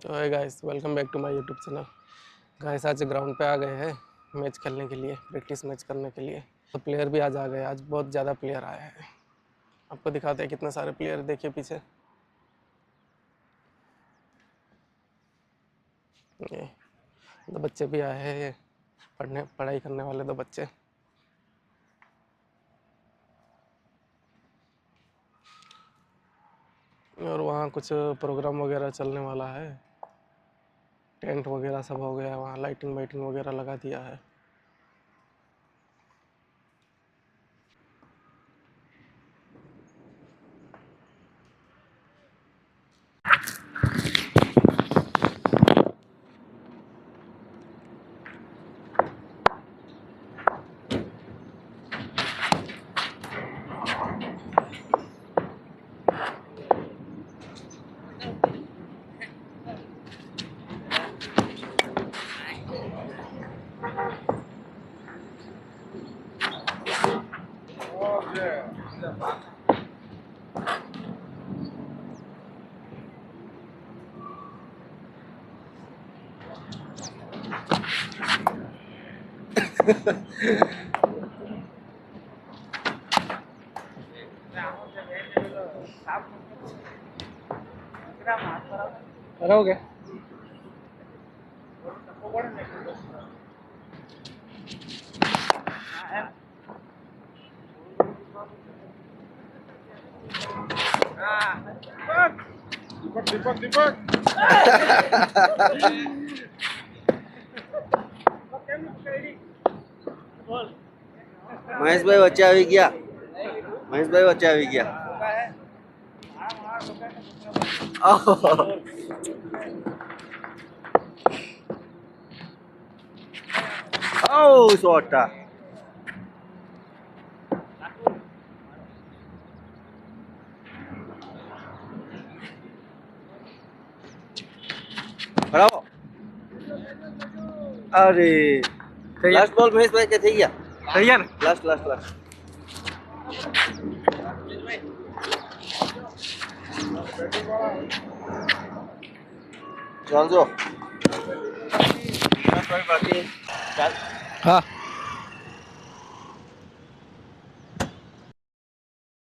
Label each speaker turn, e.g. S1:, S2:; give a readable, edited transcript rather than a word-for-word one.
S1: तो है guys, welcome back to my YouTube channel. Guys आज ग्राउंड पे आ गए हैं मैच खेलने के लिए, प्रैक्टिस मैच करने के लिए। तो प्लेयर भी आज आ गए, आज बहुत ज़्यादा प्लेयर आए हैं। आपको दिखाते हैं कितने सारे प्लेयर, देखिए पीछे ये दो बच्चे भी आए हैं, पढ़ाई करने वाले दो बच्चे। और वहाँ कुछ प्रोग्राम वगैरह चलने वाला है, टेंट वगैरह सब हो गया, वहाँ लाइटिंग वाइटिंग वगैरह लगा दिया है। करोगे
S2: दीपक दीपक
S3: મહેશભાઈ વચ્ચે આવી ગયા. મહેશભાઈ વચ્ચે આવી ગયા. ઓ શોટા. બરાબર. અરે લાસ્ટ બોલ મહેશભાઈ કે થઈ ગયા?
S1: થઈ ગયા ને?
S3: Last last last. ચાલજો. બાકી ચાલ.
S1: हाँ